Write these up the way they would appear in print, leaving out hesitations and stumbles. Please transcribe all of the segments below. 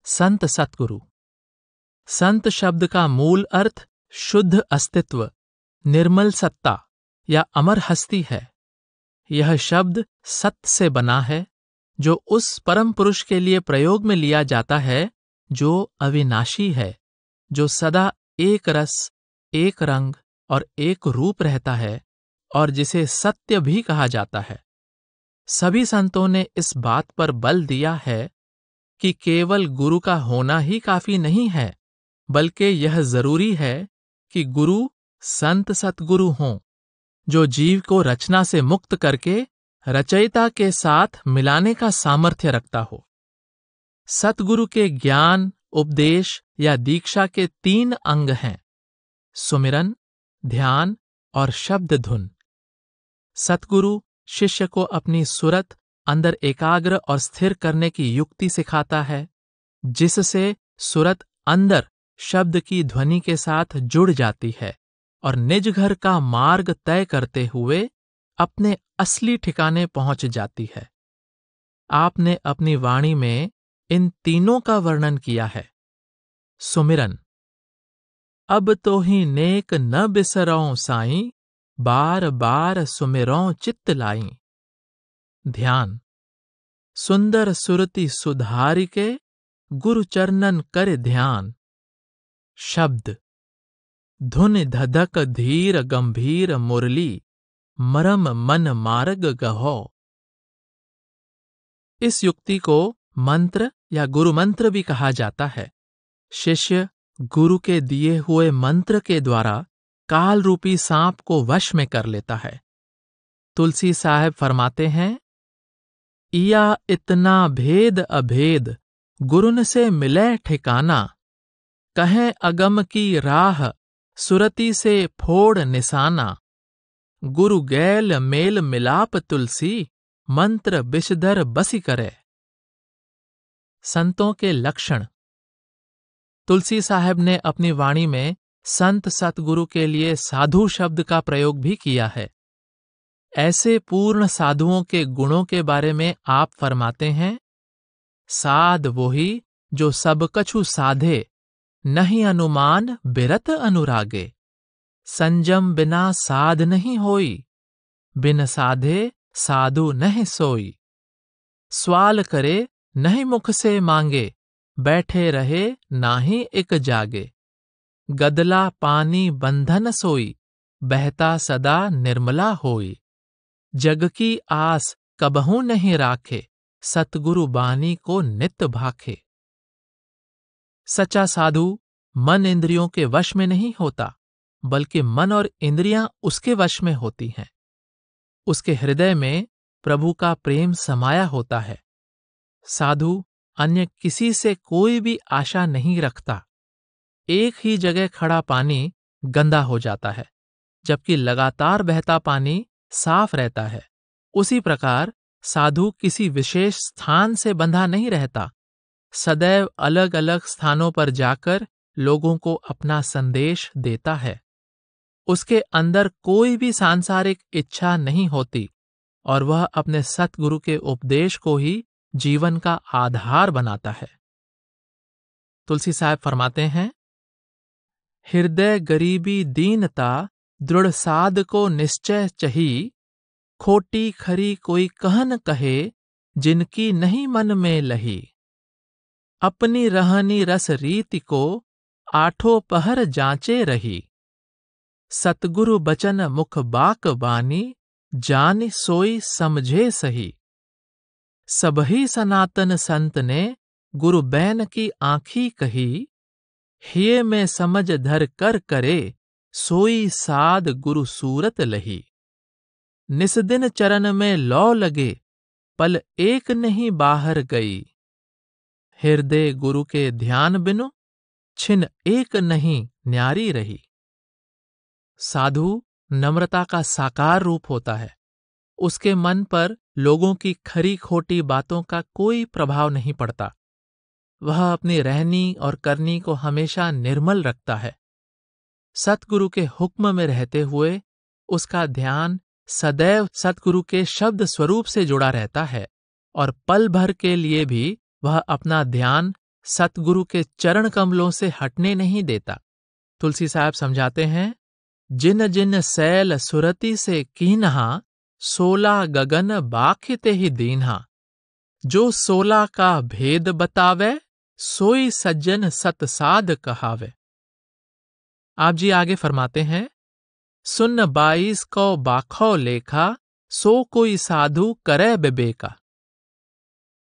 संत सतगुरु। संत शब्द का मूल अर्थ शुद्ध अस्तित्व, निर्मल सत्ता या अमर हस्ती है। यह शब्द सत्य से बना है, जो उस परम पुरुष के लिए प्रयोग में लिया जाता है जो अविनाशी है, जो सदा एक रस, एक रंग और एक रूप रहता है, और जिसे सत्य भी कहा जाता है। सभी संतों ने इस बात पर बल दिया है कि केवल गुरु का होना ही काफी नहीं है, बल्कि यह जरूरी है कि गुरु संत सतगुरु हों, जो जीव को रचना से मुक्त करके रचयिता के साथ मिलाने का सामर्थ्य रखता हो। सतगुरु के ज्ञान, उपदेश या दीक्षा के 3 अंग हैं: सुमिरन, ध्यान और शब्द धुन। सतगुरु शिष्य को अपनी सुरत अंदर एकाग्र और स्थिर करने की युक्ति सिखाता है, जिससे सुरत अंदर शब्द की ध्वनि के साथ जुड़ जाती है और निज घर का मार्ग तय करते हुए अपने असली ठिकाने पहुंच जाती है। आपने अपनी वाणी में इन तीनों का वर्णन किया है। सुमिरन: अब तो ही नेक न बिसरौं साईं, बार बार सुमिरौं चित्त लाईं। ध्यान: सुंदर सुरति सुधारि के, गुरु चरणन कर ध्यान। शब्द: धुन धधक धीर गंभीर मुरली, मरम मन मार्ग गहो। इस युक्ति को मंत्र या गुरु मंत्र भी कहा जाता है। शिष्य गुरु के दिए हुए मंत्र के द्वारा काल रूपी सांप को वश में कर लेता है। तुलसी साहब फरमाते हैं, इया इतना भेद अभेद, गुरुन से मिले ठिकाना। कहें अगम की राह, सुरति से फोड़ निशाना। गुरु गैल मेल मिलाप तुलसी, मंत्र विषधर बसी करे। संतों के लक्षण। तुलसी साहब ने अपनी वाणी में संत सतगुरु के लिए साधु शब्द का प्रयोग भी किया है। ऐसे पूर्ण साधुओं के गुणों के बारे में आप फरमाते हैं, साध वोही जो सब कछु साधे, नहीं अनुमान बिरत अनुरागे। संजम बिना साध नहीं होई, बिन साधे साधु नहीं सोई। सवाल करे नहीं मुख से मांगे, बैठे रहे नाही एक जागे। गदला पानी बंधन सोई, बहता सदा निर्मला होई। जग की आस कबहू नहीं राखे, सतगुरु बानी को नित भाखे। सच्चा साधु मन इंद्रियों के वश में नहीं होता, बल्कि मन और इंद्रियां उसके वश में होती हैं। उसके हृदय में प्रभु का प्रेम समाया होता है। साधु अन्य किसी से कोई भी आशा नहीं रखता। एक ही जगह खड़ा पानी गंदा हो जाता है, जबकि लगातार बहता पानी साफ रहता है। उसी प्रकार साधु किसी विशेष स्थान से बंधा नहीं रहता, सदैव अलग अलग स्थानों पर जाकर लोगों को अपना संदेश देता है। उसके अंदर कोई भी सांसारिक इच्छा नहीं होती और वह अपने सतगुरु के उपदेश को ही जीवन का आधार बनाता है। तुलसी साहब फरमाते हैं, हृदय गरीबी दीनता, दृढ़ साध को निश्चय चही। खोटी खरी कोई कहन कहे, जिनकी नहीं मन में लही। अपनी रहनी रस रीति को, आठों पहर जांचे रही। सतगुरु बचन मुख बाक बानी, जानि सोई समझे सही। सबही सनातन संत ने, गुरु बैन की आँखी कही। हिये में समझ धर कर करे, सोई साध गुरु सूरत लही। निस्दिन चरण में लौ लगे, पल एक नहीं बाहर गई। हृदय गुरु के ध्यान बिनु, छिन एक नहीं न्यारी रही। साधु नम्रता का साकार रूप होता है। उसके मन पर लोगों की खरी खोटी बातों का कोई प्रभाव नहीं पड़ता। वह अपनी रहनी और करनी को हमेशा निर्मल रखता है। सतगुरु के हुक्म में रहते हुए उसका ध्यान सदैव सतगुरु के शब्द स्वरूप से जुड़ा रहता है और पल भर के लिए भी वह अपना ध्यान सतगुरु के चरण कमलों से हटने नहीं देता। तुलसी साहब समझाते हैं, जिन जिन सैल सुरति से कीन्हा, 16 गगन बाखिते ही दीन्हा। जो 16 का भेद बतावे, सोई सज्जन सतसाध कहावे। आप जी आगे फरमाते हैं, सुन 22 को बाखौ लेखा, सो कोई साधु करे बिबेका।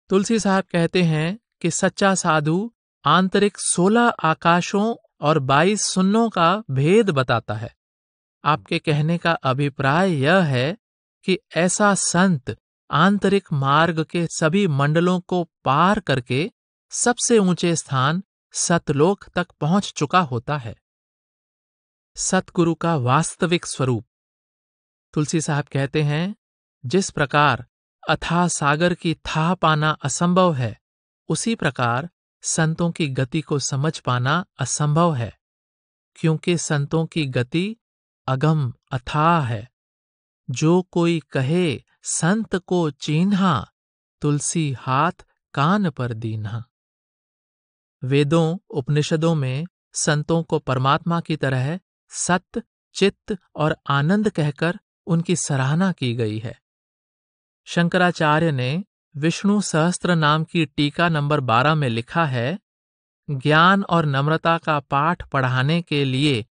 तुलसी साहब कहते हैं कि सच्चा साधु आंतरिक 16 आकाशों और 22 सुन्नों का भेद बताता है। आपके कहने का अभिप्राय यह है कि ऐसा संत आंतरिक मार्ग के सभी मंडलों को पार करके सबसे ऊंचे स्थान सतलोक तक पहुंच चुका होता है। सतगुरु का वास्तविक स्वरूप। तुलसी साहब कहते हैं, जिस प्रकार अथाह सागर की थाह पाना असंभव है, उसी प्रकार संतों की गति को समझ पाना असंभव है, क्योंकि संतों की गति अगम अथाह है। जो कोई कहे संत को चीन्हा, तुलसी हाथ कान पर दीन्हा। वेदों उपनिषदों में संतों को परमात्मा की तरह सत्य, चित्त और आनंद कहकर उनकी सराहना की गई है। शंकराचार्य ने विष्णु सहस्त्र नाम की टीका नंबर 12 में लिखा है, ज्ञान और नम्रता का पाठ पढ़ाने के लिए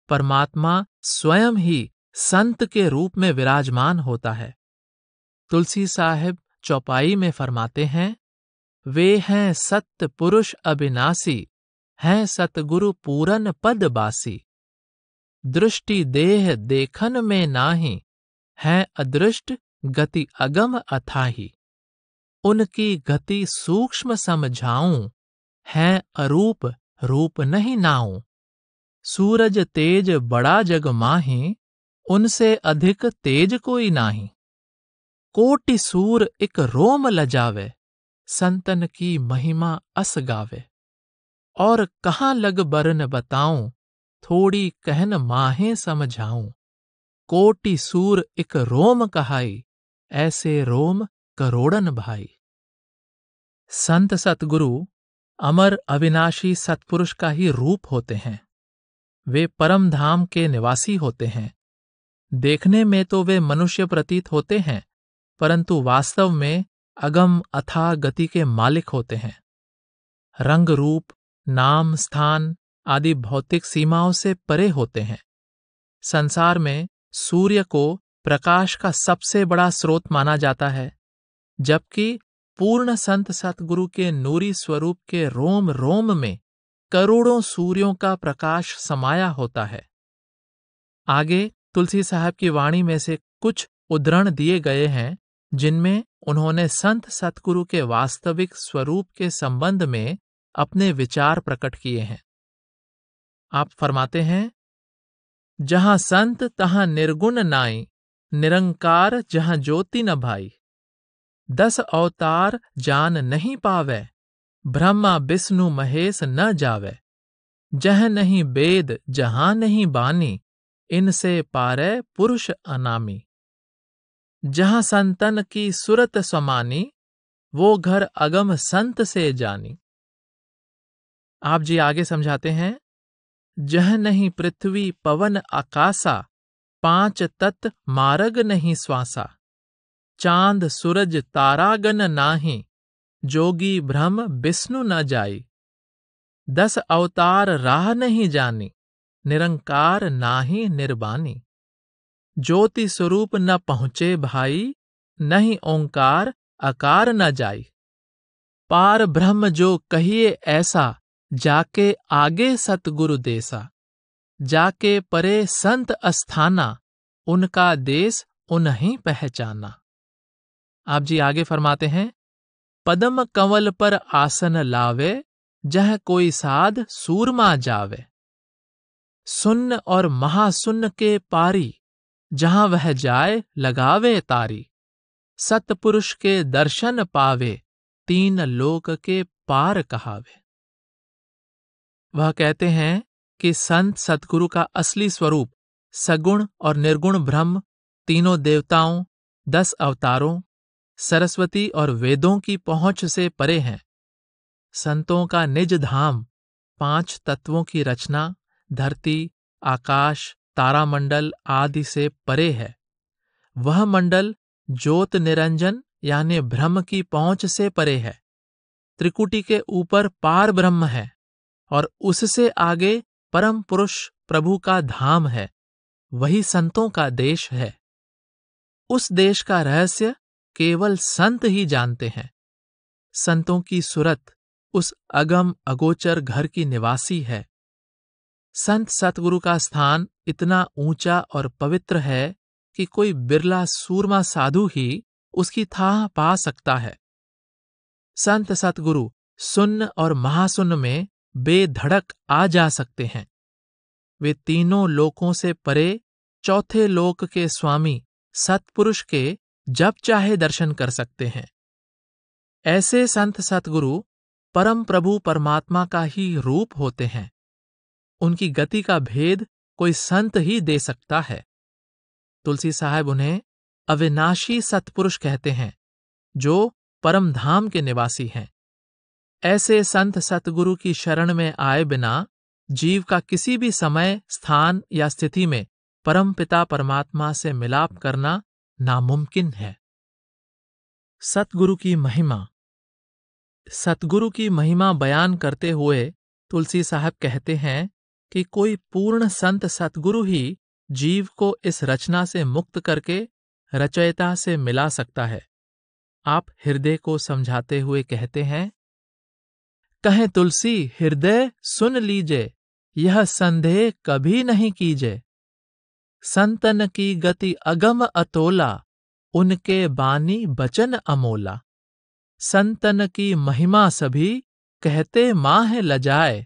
परमात्मा स्वयं ही संत के रूप में विराजमान होता है। तुलसी साहिब चौपाई में फरमाते हैं, वे हैं सत्य पुरुष अविनाशी, हैं सतगुरु पूरन पद बासी। दृष्टि देह देखन में नाही, हैं अदृष्ट गति अगम अथाही। उनकी गति सूक्ष्म समझाऊं, हैं अरूप रूप नहीं नाऊं। सूरज तेज बड़ा जग माही, उनसे अधिक तेज कोई नाही। कोटि सूर एक रोम लजावे, संतन की महिमा अस गावे। और कहाँ लग बरन बताऊं, थोड़ी कहन माहे समझाऊं। कोटि सूर एक रोम कहाई, ऐसे रोम करोड़न भाई। संत सतगुरु अमर अविनाशी सत्पुरुष का ही रूप होते हैं। वे परम धाम के निवासी होते हैं। देखने में तो वे मनुष्य प्रतीत होते हैं, परंतु वास्तव में अगम अथाह गति के मालिक होते हैं। रंग रूप, नाम, स्थान आदि भौतिक सीमाओं से परे होते हैं। संसार में सूर्य को प्रकाश का सबसे बड़ा स्रोत माना जाता है, जबकि पूर्ण संत सतगुरु के नूरी स्वरूप के रोम रोम में करोड़ों सूर्यों का प्रकाश समाया होता है। आगे तुलसी साहब की वाणी में से कुछ उद्धरण दिए गए हैं, जिनमें उन्होंने संत सतगुरु के वास्तविक स्वरूप के संबंध में अपने विचार प्रकट किए हैं। आप फरमाते हैं, जहां संत तहां निर्गुण नाई, निरंकार जहां ज्योति न भाई। 10 अवतार जान नहीं पावे, ब्रह्मा विष्णु महेश न जावे। जह नहीं वेद जहां नहीं बानी, इनसे पारे पुरुष अनामी। जहां संतन की सुरत समानी, वो घर अगम संत से जानी। आप जी आगे समझाते हैं, जह नहीं पृथ्वी पवन आकाशा, 5 तत्व मार्ग नहीं श्वासा। चांद सूरज तारागन नाही, जोगी ब्रह्म विष्णु न जाई। 10 अवतार राह नहीं जानी, निरंकार नाही निर्बानी। ज्योति स्वरूप न पहुँचे भाई, नहीं ओंकार अकार न जाई। पार ब्रह्म जो कहिए ऐसा, जाके आगे सतगुरु देसा। जाके परे संत अस्थाना, उनका देश उन्हीं पहचाना। आप जी आगे फरमाते हैं, पदम कंवल पर आसन लावे, जह कोई साध सूरमा जावे। सुन्न और महासुन्न के पारी, जहां वह जाए लगावे तारी। सतपुरुष के दर्शन पावे, 3 लोक के पार कहावे। वह कहते हैं कि संत सतगुरु का असली स्वरूप सगुण और निर्गुण ब्रह्म, तीनों देवताओं, 10 अवतारों, सरस्वती और वेदों की पहुंच से परे हैं। संतों का निज धाम 5 तत्वों की रचना, धरती, आकाश, तारामंडल आदि से परे है। वह मंडल ज्योत निरंजन यानी ब्रह्म की पहुंच से परे है। त्रिकुटी के ऊपर पार ब्रह्म है और उससे आगे परम पुरुष प्रभु का धाम है। वही संतों का देश है। उस देश का रहस्य केवल संत ही जानते हैं। संतों की सूरत उस अगम अगोचर घर की निवासी है। संत सतगुरु का स्थान इतना ऊंचा और पवित्र है कि कोई बिरला सूरमा साधु ही उसकी थाह पा सकता है। संत सतगुरु शून्य और महाशून्य में बेधड़क आ जा सकते हैं। वे तीनों लोकों से परे चौथे लोक के स्वामी सतपुरुष के जब चाहे दर्शन कर सकते हैं। ऐसे संत सतगुरु परम प्रभु परमात्मा का ही रूप होते हैं। उनकी गति का भेद कोई संत ही दे सकता है। तुलसी साहब उन्हें अविनाशी सतपुरुष कहते हैं, जो परम धाम के निवासी हैं। ऐसे संत सतगुरु की शरण में आए बिना जीव का किसी भी समय, स्थान या स्थिति में परम पिता परमात्मा से मिलाप करना नामुमकिन है। सतगुरु की महिमा। सतगुरु की महिमा बयान करते हुए तुलसी साहब कहते हैं कि कोई पूर्ण संत सतगुरु ही जीव को इस रचना से मुक्त करके रचयिता से मिला सकता है। आप हृदय को समझाते हुए कहते हैं, कहें तुलसी हृदय सुन लीजे, यह संदेह कभी नहीं कीजे। संतन की गति अगम अतोला, उनके बानी बचन अमोला। संतन की महिमा सभी, कहते माह लजाए।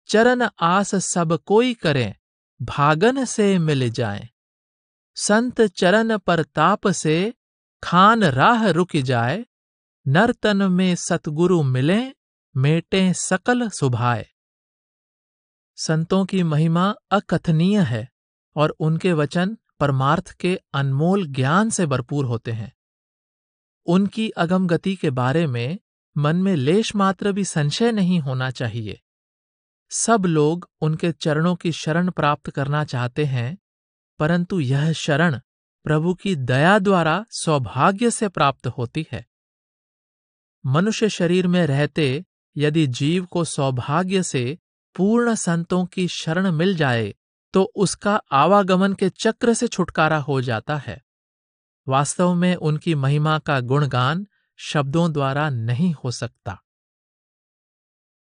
चरण आस सब कोई करें, भागन से मिल जाए। संत चरण पर ताप से, खान राह रुक जाए। नरतन में सतगुरु मिले, मेटे सकल सुभाए। संतों की महिमा अकथनीय है और उनके वचन परमार्थ के अनमोल ज्ञान से भरपूर होते हैं। उनकी अगम गति के बारे में मन में लेश मात्र भी संशय नहीं होना चाहिए। सब लोग उनके चरणों की शरण प्राप्त करना चाहते हैं, परंतु यह शरण प्रभु की दया द्वारा सौभाग्य से प्राप्त होती है। मनुष्य शरीर में रहते यदि जीव को सौभाग्य से पूर्ण संतों की शरण मिल जाए तो उसका आवागमन के चक्र से छुटकारा हो जाता है। वास्तव में उनकी महिमा का गुणगान शब्दों द्वारा नहीं हो सकता।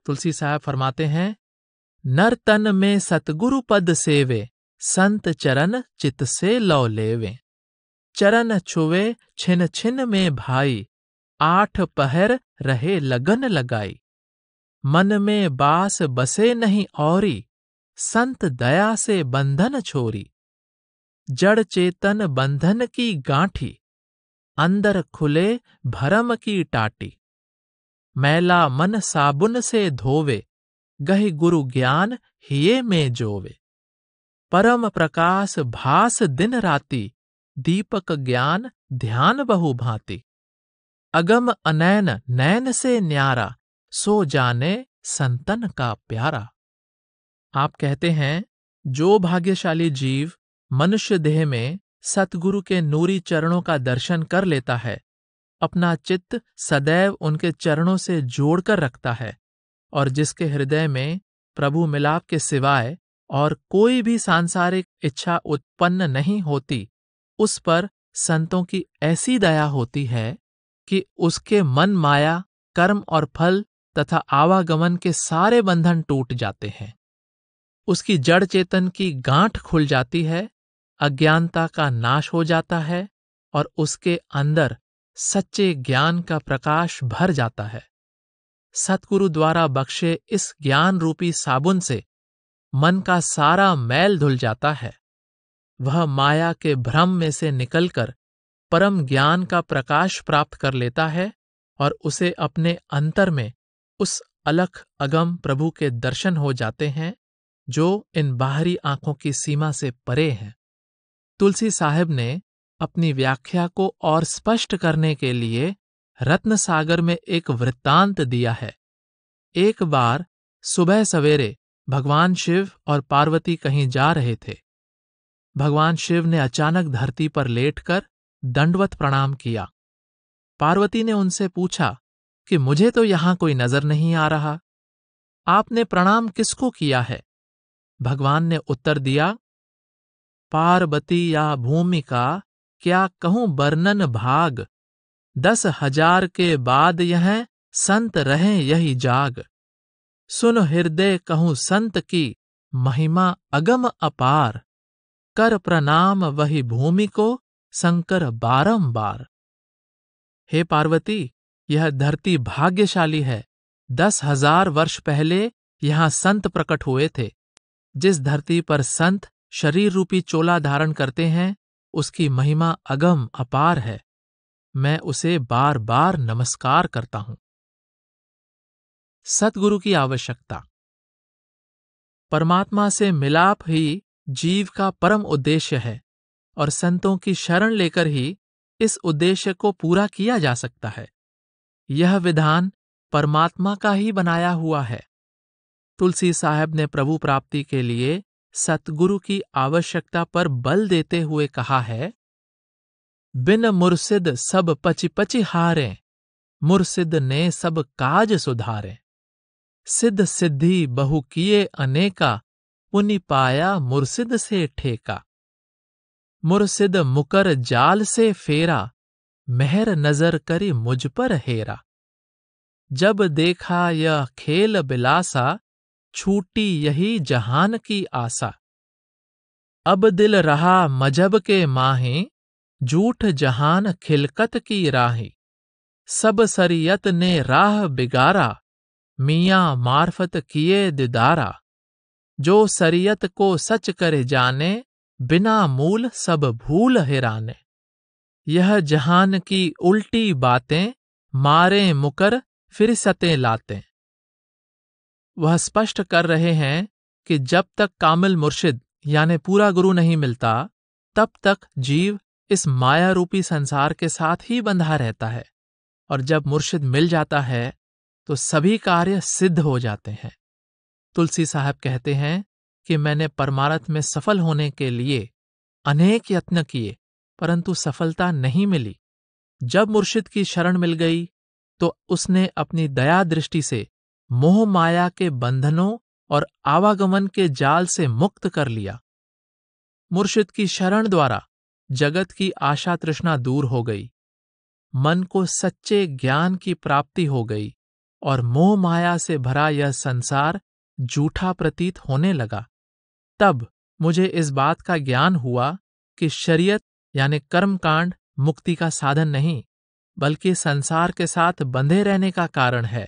तुलसी साहब फरमाते हैं, नर तन में सतगुरु पद सेवे, संत चरण चित से लौ लेवे। चरण छुवे छिन छिन में भाई, 8 पहर रहे लगन लगाई। मन में बास बसे नहीं औरी, संत दया से बंधन छोरी। जड़ चेतन बंधन की गांठी, अंदर खुले भरम की टाटी। मैला मन साबुन से धोवे, गहि गुरु ज्ञान हिये में जोवे। परम प्रकाश भास दिन राति, दीपक ज्ञान ध्यान बहु भांति। अगम अनैन नैन से न्यारा, सो जाने संतन का प्यारा। आप कहते हैं, जो भाग्यशाली जीव मनुष्य देह में सतगुरु के नूरी चरणों का दर्शन कर लेता है, अपना चित्त सदैव उनके चरणों से जोड़कर रखता है और जिसके हृदय में प्रभु मिलाप के सिवाय और कोई भी सांसारिक इच्छा उत्पन्न नहीं होती, उस पर संतों की ऐसी दया होती है कि उसके मन माया, कर्म और फल तथा आवागमन के सारे बंधन टूट जाते हैं। उसकी जड़ चेतन की गांठ खुल जाती है, अज्ञानता का नाश हो जाता है और उसके अंदर सच्चे ज्ञान का प्रकाश भर जाता है। सतगुरु द्वारा बख्शे इस ज्ञान रूपी साबुन से मन का सारा मैल धुल जाता है। वह माया के भ्रम में से निकलकर परम ज्ञान का प्रकाश प्राप्त कर लेता है और उसे अपने अंतर में उस अलख अगम प्रभु के दर्शन हो जाते हैं, जो इन बाहरी आंखों की सीमा से परे हैं। तुलसी साहब ने अपनी व्याख्या को और स्पष्ट करने के लिए रत्न सागर में एक वृत्तांत दिया है। एक बार सुबह सवेरे भगवान शिव और पार्वती कहीं जा रहे थे। भगवान शिव ने अचानक धरती पर लेटकर दंडवत प्रणाम किया। पार्वती ने उनसे पूछा कि मुझे तो यहां कोई नजर नहीं आ रहा, आपने प्रणाम किसको किया है? भगवान ने उत्तर दिया, पार्वती या भूमिका क्या कहूं वर्णन भाग, 10,000 के बाद यह संत रहें यही जाग। सुन हृदय कहूं संत की महिमा अगम अपार, कर प्रणाम वही भूमि को शंकर बारंबार। हे पार्वती, यह धरती भाग्यशाली है। 10,000 वर्ष पहले यहां संत प्रकट हुए थे। जिस धरती पर संत शरीर रूपी चोला धारण करते हैं, उसकी महिमा अगम अपार है। मैं उसे बार बार नमस्कार करता हूं। सतगुरु की आवश्यकता। परमात्मा से मिलाप ही जीव का परम उद्देश्य है और संतों की शरण लेकर ही इस उद्देश्य को पूरा किया जा सकता है। यह विधान परमात्मा का ही बनाया हुआ है। तुलसी साहब ने प्रभु प्राप्ति के लिए सतगुरु की आवश्यकता पर बल देते हुए कहा है, बिन मुर्शिद सब पचि पचि हारें, मुर्शिद ने सब काज सुधारें। सिद्ध सिद्धि बहु किए अनेका, पुनि पाया मुर्शिद से ठेका। मुर्शिद मुकर जाल से फेरा, मेहर नजर करी मुझ पर हेरा। जब देखा यह खेल बिलासा, छूटी यही जहान की आशा। अब दिल रहा मजहब के माहे, झूठ जहान खिलकत की राही। सब शरीयत ने राह बिगारा, मियाँ मार्फत किए दिदारा। जो शरीयत को सच करे जाने, बिना मूल सब भूल हिराने। यह जहान की उल्टी बातें, मारे मुकर फिर सतें लाते। वह स्पष्ट कर रहे हैं कि जब तक कामिल मुर्शिद यानी पूरा गुरु नहीं मिलता, तब तक जीव इस माया रूपी संसार के साथ ही बंधा रहता है, और जब मुर्शिद मिल जाता है तो सभी कार्य सिद्ध हो जाते हैं। तुलसी साहब कहते हैं कि मैंने परमार्थ में सफल होने के लिए अनेक यत्न किए, परंतु सफलता नहीं मिली। जब मुर्शिद की शरण मिल गई तो उसने अपनी दया दृष्टि से मोह माया के बंधनों और आवागमन के जाल से मुक्त कर लिया। मुर्शिद की शरण द्वारा जगत की आशा तृष्णा दूर हो गई, मन को सच्चे ज्ञान की प्राप्ति हो गई और मोह माया से भरा यह संसार झूठा प्रतीत होने लगा। तब मुझे इस बात का ज्ञान हुआ कि शरीयत यानी कर्मकांड मुक्ति का साधन नहीं, बल्कि संसार के साथ बंधे रहने का कारण है।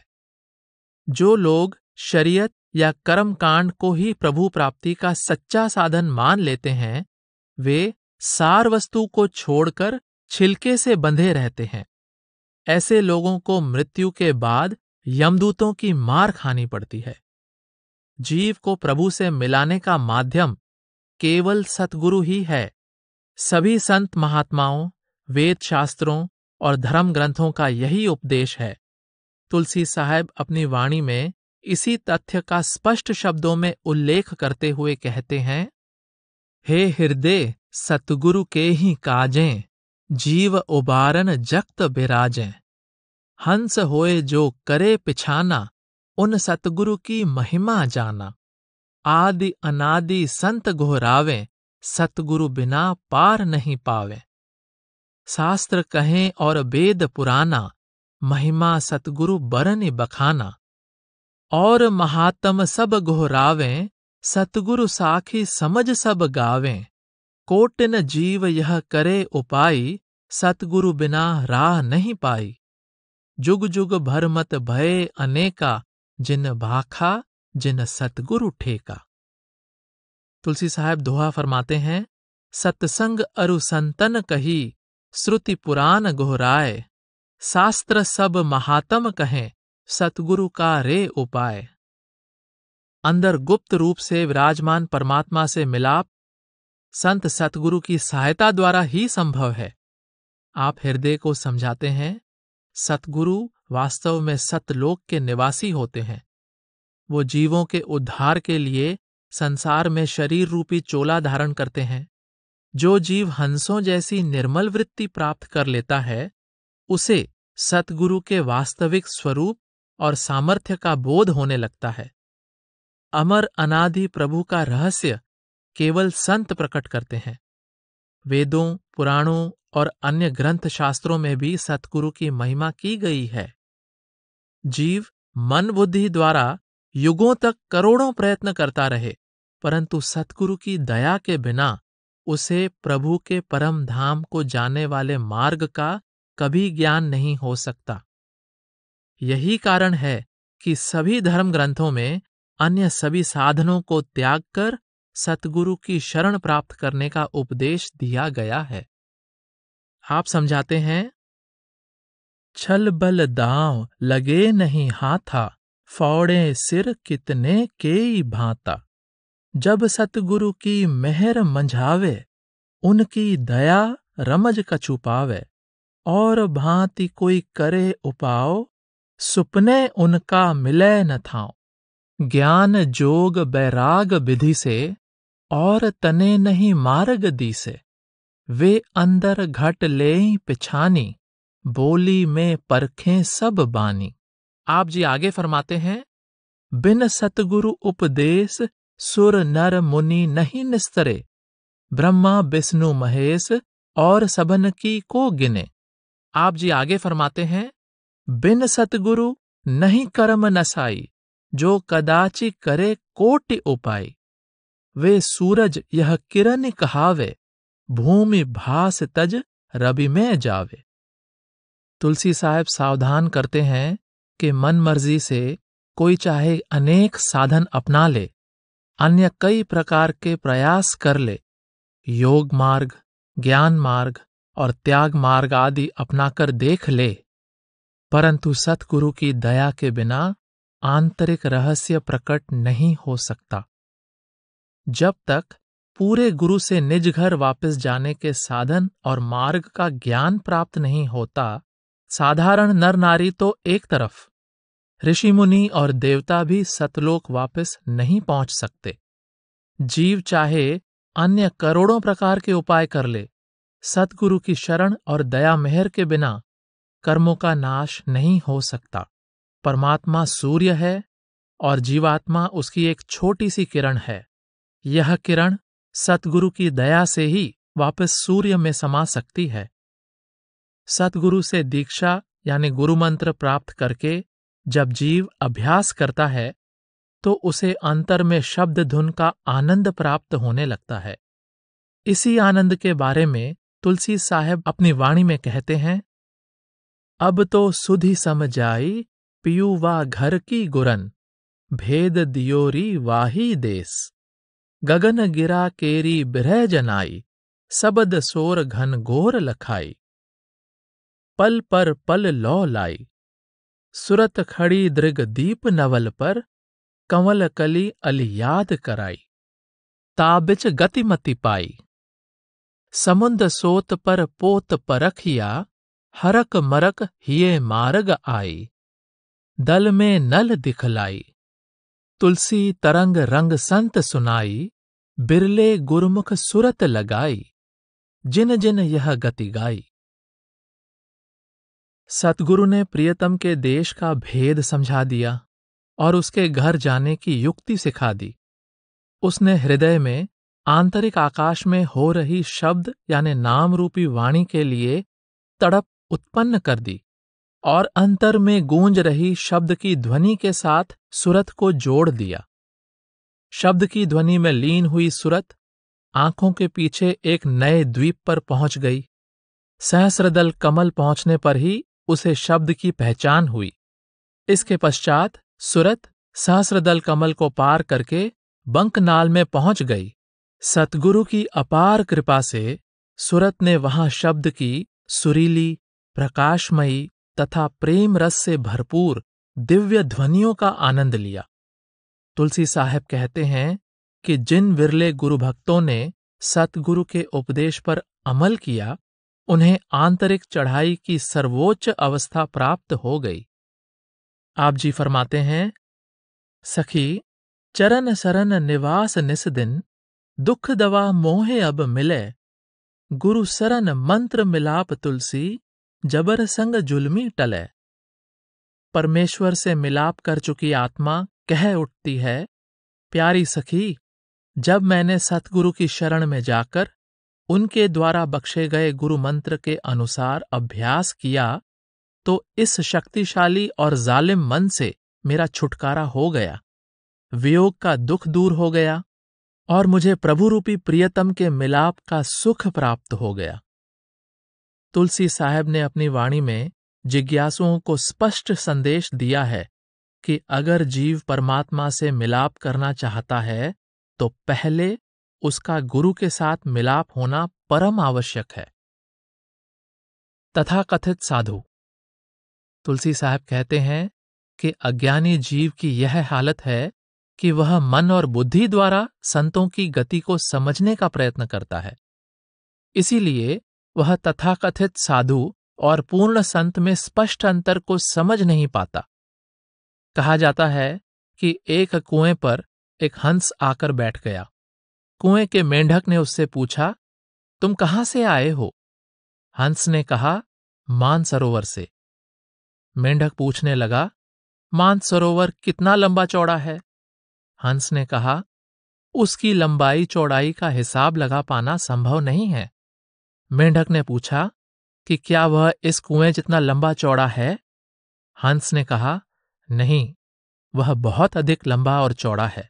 जो लोग शरीयत या कर्मकांड को ही प्रभु प्राप्ति का सच्चा साधन मान लेते हैं, वे सार वस्तु को छोड़कर छिलके से बंधे रहते हैं। ऐसे लोगों को मृत्यु के बाद यमदूतों की मार खानी पड़ती है। जीव को प्रभु से मिलाने का माध्यम केवल सतगुरु ही है। सभी संत महात्माओं, वेद शास्त्रों और धर्म ग्रंथों का यही उपदेश है। तुलसी साहब अपनी वाणी में इसी तथ्य का स्पष्ट शब्दों में उल्लेख करते हुए कहते हैं, हे हृदय सतगुरु के ही काजें, जीव उबारन जगत बिराजें। हंस होए जो करे पिछाना, उन सतगुरु की महिमा जाना। आदि अनादि संत गोहरावें, सतगुरु बिना पार नहीं पावें। शास्त्र कहें और वेद पुराना, महिमा सतगुरु बरनि बखाना। और महात्म सब गोहरावें, सतगुरु साखी समझ सब गावें। कोटिन जीव यह करे उपाई, सतगुरु बिना राह नहीं पाई। जुग जुग भर मत भय अनेका, जिन भाखा जिन सतगुरु ठेका। तुलसी साहब दोहा फरमाते हैं, सत्संग अरु संतन कही, श्रुति पुराण गोहराए। शास्त्र सब महात्म कहें, सतगुरु का रे उपाय। अंदर गुप्त रूप से विराजमान परमात्मा से मिलाप संत सतगुरु की सहायता द्वारा ही संभव है। आप हृदय को समझाते हैं, सतगुरु वास्तव में सतलोक के निवासी होते हैं वो जीवों के उद्धार के लिए संसार में शरीर रूपी चोला धारण करते हैं। जो जीव हंसों जैसी निर्मल वृत्ति प्राप्त कर लेता है, उसे सतगुरु के वास्तविक स्वरूप और सामर्थ्य का बोध होने लगता है। अमर अनादि प्रभु का रहस्य केवल संत प्रकट करते हैं। वेदों, पुराणों और अन्य ग्रंथ शास्त्रों में भी सतगुरु की महिमा की गई है। जीव मन बुद्धि द्वारा युगों तक करोड़ों प्रयत्न करता रहे, परंतु सतगुरु की दया के बिना उसे प्रभु के परम धाम को जाने वाले मार्ग का कभी ज्ञान नहीं हो सकता। यही कारण है कि सभी धर्म ग्रंथों में अन्य सभी साधनों को त्याग कर सतगुरु की शरण प्राप्त करने का उपदेश दिया गया है। आप समझाते हैं, छल बल दांव लगे नहीं हाथा, फौड़े सिर कितने केई भांता। जब सतगुरु की मेहर मंझावे, उनकी दया रमज कछु पावे। और भांति कोई करे उपाव, सुपने उनका मिले न थाओ। ज्ञान जोग बैराग विधि से, और तने नहीं मार्ग दी से। वे अंदर घट लेई पिछानी, बोली में परखें सब बानी। आप जी आगे फरमाते हैं, बिन सतगुरु उपदेश, सुर नर मुनि नहीं निस्तरे। ब्रह्मा विष्णु महेश, और सबन की को गिने। आप जी आगे फरमाते हैं, बिन सतगुरु नहीं कर्म नसाई, जो कदाचि करे कोटि उपाय। वे सूरज यह किरण कहावे, भूमि भास तज रवि में जावे। तुलसी साहब सावधान करते हैं कि मन मर्जी से कोई चाहे अनेक साधन अपना ले, अन्य कई प्रकार के प्रयास कर ले, योग मार्ग, ज्ञान मार्ग और त्याग मार्ग आदि अपनाकर देख ले, परंतु सतगुरु की दया के बिना आंतरिक रहस्य प्रकट नहीं हो सकता। जब तक पूरे गुरु से निज घर वापस जाने के साधन और मार्ग का ज्ञान प्राप्त नहीं होता, साधारण नर नारी तो एक तरफ, ऋषि मुनि और देवता भी सतलोक वापस नहीं पहुंच सकते। जीव चाहे अन्य करोड़ों प्रकार के उपाय कर ले, सतगुरु की शरण और दया मेहर के बिना कर्मों का नाश नहीं हो सकता। परमात्मा सूर्य है और जीवात्मा उसकी एक छोटी सी किरण है। यह किरण सतगुरु की दया से ही वापस सूर्य में समा सकती है। सतगुरु से दीक्षा यानी गुरु मंत्र प्राप्त करके जब जीव अभ्यास करता है, तो उसे अंतर में शब्द धुन का आनंद प्राप्त होने लगता है। इसी आनंद के बारे में तुलसी साहब अपनी वाणी में कहते हैं, अब तो सुधि समझाई, पियू वा घर की गुरन, भेद दियोरी वाही देश। गगन गिरा केरी बिरह जनाई, सबद सोर घन घोर लखाई। पल पर पल लौ लाई, सुरत खड़ी दृग दीप नवल पर, कंवल कली अलियाद कराई। ताबिच गतिमति पाई, समुंद सोत पर पोत परखिया, हरक मरक हिये मार्ग आई। दल में नल दिखलाई, तुलसी तरंग रंग संत सुनाई। बिरले गुरमुख सुरत लगाई, जिन जिन यह गति गाई। सतगुरु ने प्रियतम के देश का भेद समझा दिया और उसके घर जाने की युक्ति सिखा दी। उसने हृदय में आंतरिक आकाश में हो रही शब्द यानी नाम रूपी वाणी के लिए तड़प उत्पन्न कर दी और अंतर में गूंज रही शब्द की ध्वनि के साथ सुरत को जोड़ दिया। शब्द की ध्वनि में लीन हुई सुरत आंखों के पीछे एक नए द्वीप पर पहुंच गई। सहस्रदल कमल पहुंचने पर ही उसे शब्द की पहचान हुई। इसके पश्चात सुरत सहस्रदल कमल को पार करके बंकनाल में पहुंच गई। सतगुरु की अपार कृपा से सुरत ने वहां शब्द की सुरीली, प्रकाशमयी तथा प्रेम रस से भरपूर दिव्य ध्वनियों का आनंद लिया। तुलसी साहब कहते हैं कि जिन विरले गुरु भक्तों ने सतगुरु के उपदेश पर अमल किया, उन्हें आंतरिक चढ़ाई की सर्वोच्च अवस्था प्राप्त हो गई। आप जी फरमाते हैं, सखी चरण सरन निवास निस दिन, दुख दवा मोहे अब मिले। गुरु सरन मंत्र मिलाप तुलसी, जबर संग जुल्मी टले। परमेश्वर से मिलाप कर चुकी आत्मा कह उठती है, प्यारी सखी, जब मैंने सतगुरु की शरण में जाकर उनके द्वारा बख्शे गए गुरु मंत्र के अनुसार अभ्यास किया तो इस शक्तिशाली और जालिम मन से मेरा छुटकारा हो गया, वियोग का दुख दूर हो गया और मुझे प्रभु रूपी प्रियतम के मिलाप का सुख प्राप्त हो गया। तुलसी साहब ने अपनी वाणी में जिज्ञासुओं को स्पष्ट संदेश दिया है कि अगर जीव परमात्मा से मिलाप करना चाहता है तो पहले उसका गुरु के साथ मिलाप होना परम आवश्यक है। तथाकथित साधु। तुलसी साहब कहते हैं कि अज्ञानी जीव की यह हालत है कि वह मन और बुद्धि द्वारा संतों की गति को समझने का प्रयत्न करता है, इसीलिए वह तथाकथित साधु और पूर्ण संत में स्पष्ट अंतर को समझ नहीं पाता। कहा जाता है कि एक कुएं पर एक हंस आकर बैठ गया। कुएं के मेंढक ने उससे पूछा, तुम कहां से आए हो? हंस ने कहा, मानसरोवर से। मेंढक पूछने लगा, मानसरोवर कितना लंबा चौड़ा है? हंस ने कहा, उसकी लंबाई चौड़ाई का हिसाब लगा पाना संभव नहीं है। मेंढक ने पूछा कि क्या वह इस कुएं जितना लंबा चौड़ा है? हंस ने कहा, नहीं, वह बहुत अधिक लंबा और चौड़ा है।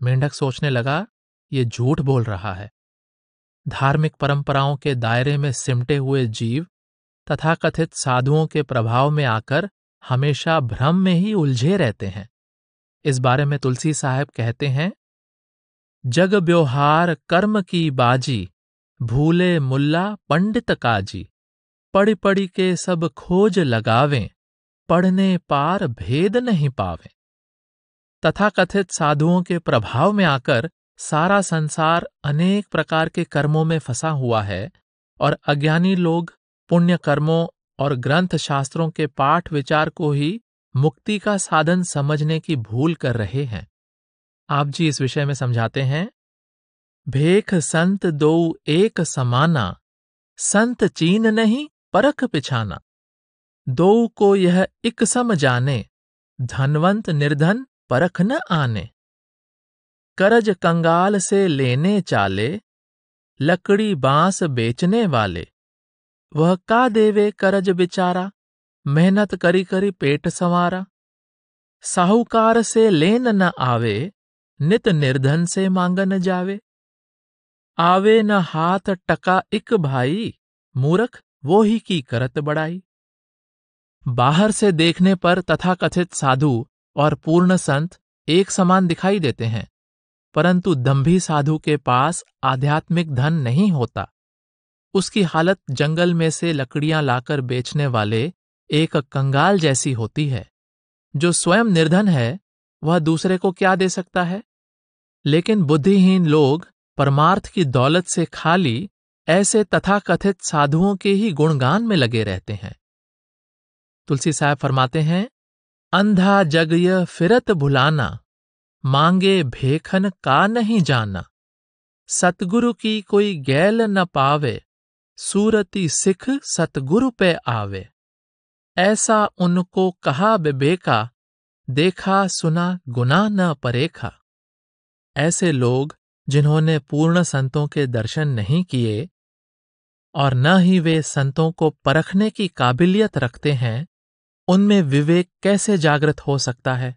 मेंढक सोचने लगा, ये झूठ बोल रहा है। धार्मिक परंपराओं के दायरे में सिमटे हुए जीव तथाकथित साधुओं के प्रभाव में आकर हमेशा भ्रम में ही उलझे रहते हैं। इस बारे में तुलसी साहब कहते हैं, जग व्यवहार कर्म की बाजी, भूले मुल्ला पंडित काजी। पढ़ी पढ़ी के सब खोज लगावें, पढ़ने पार भेद नहीं पावें। तथाकथित साधुओं के प्रभाव में आकर सारा संसार अनेक प्रकार के कर्मों में फंसा हुआ है और अज्ञानी लोग पुण्य कर्मों और ग्रंथ शास्त्रों के पाठ विचार को ही मुक्ति का साधन समझने की भूल कर रहे हैं। आप जी इस विषय में समझाते हैं, भेख संत दो एक समाना, संत चीन नहीं परख पिछाना। दो को यह इक सम जाने, धनवंत निर्धन परख न आने। करज कंगाल से लेने चाले, लकड़ी बांस बेचने वाले। वह का देवे करज बिचारा, मेहनत करी करी पेट संवारा। साहूकार से लेन न आवे, नित निर्धन से मांगन जावे। आवे न हाथ टका इक भाई, मूर्ख वो ही की करत बड़ाई। बाहर से देखने पर तथाकथित साधु और पूर्ण संत एक समान दिखाई देते हैं, परंतु दंभी साधु के पास आध्यात्मिक धन नहीं होता। उसकी हालत जंगल में से लकड़ियां लाकर बेचने वाले एक कंगाल जैसी होती है। जो स्वयं निर्धन है वह दूसरे को क्या दे सकता है? लेकिन बुद्धिहीन लोग परमार्थ की दौलत से खाली ऐसे तथाकथित साधुओं के ही गुणगान में लगे रहते हैं। तुलसी साहब फरमाते हैं, अंधा जग यह फिरत भुलाना, मांगे भेखन का नहीं जाना। सतगुरु की कोई गैल न पावे, सूरती सिख सतगुरु पे आवे। ऐसा उनको कहा विवेका, देखा सुना गुना न परेखा। ऐसे लोग जिन्होंने पूर्ण संतों के दर्शन नहीं किए और न ही वे संतों को परखने की काबिलियत रखते हैं, उनमें विवेक कैसे जागृत हो सकता है?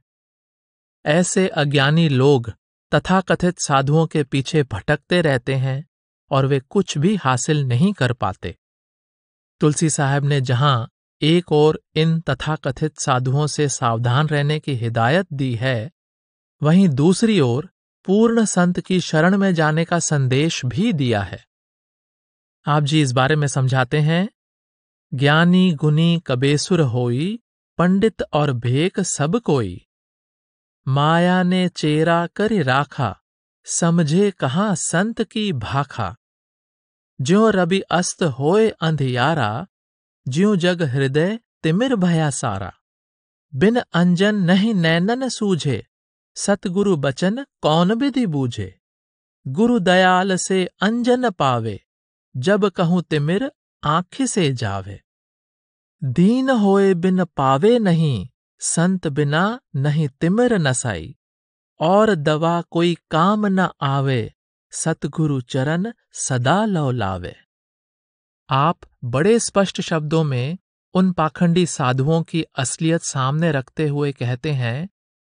ऐसे अज्ञानी लोग तथाकथित साधुओं के पीछे भटकते रहते हैं और वे कुछ भी हासिल नहीं कर पाते। तुलसी साहब ने जहां एक ओर इन तथाकथित साधुओं से सावधान रहने की हिदायत दी है, वहीं दूसरी ओर पूर्ण संत की शरण में जाने का संदेश भी दिया है। आप जी इस बारे में समझाते हैं, ज्ञानी गुनी कबेसुर होई, पंडित और भेक सब कोई। माया ने चेरा कर राखा, समझे कहाँ संत की भाखा। ज्यों रवि अस्त होए अंधियारा, ज्यों जग हृदय तिमिर भया सारा। बिन अंजन नहीं नैनन सूझे, सतगुरु बचन कौन विधि बूझे, गुरु दयाल से अंजन पावे, जब कहूँ तिमिर आँखि से जावे। दीन होए बिन पावे नहीं, संत बिना नहीं तिमिर नसाई, और दवा कोई काम न आवे, सतगुरु चरण सदा लौ लावे। आप बड़े स्पष्ट शब्दों में उन पाखंडी साधुओं की असलियत सामने रखते हुए कहते हैं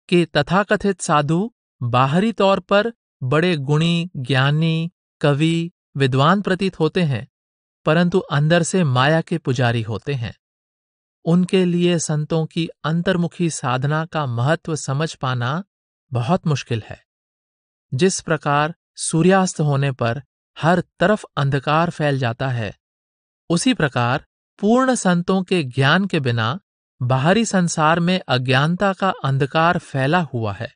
कि तथाकथित साधु बाहरी तौर पर बड़े गुणी, ज्ञानी, कवि, विद्वान प्रतीत होते हैं, परंतु अंदर से माया के पुजारी होते हैं। उनके लिए संतों की अंतर्मुखी साधना का महत्व समझ पाना बहुत मुश्किल है। जिस प्रकार सूर्यास्त होने पर हर तरफ अंधकार फैल जाता है, उसी प्रकार पूर्ण संतों के ज्ञान के बिना बाहरी संसार में अज्ञानता का अंधकार फैला हुआ है।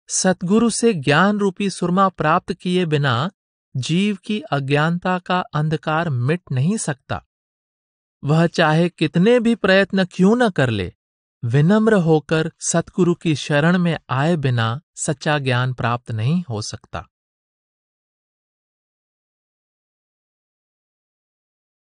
सतगुरु से ज्ञान रूपी सुरमा प्राप्त किए बिना जीव की अज्ञानता का अंधकार मिट नहीं सकता। वह चाहे कितने भी प्रयत्न क्यों न कर ले, विनम्र होकर सतगुरु की शरण में आए बिना सच्चा ज्ञान प्राप्त नहीं हो सकता।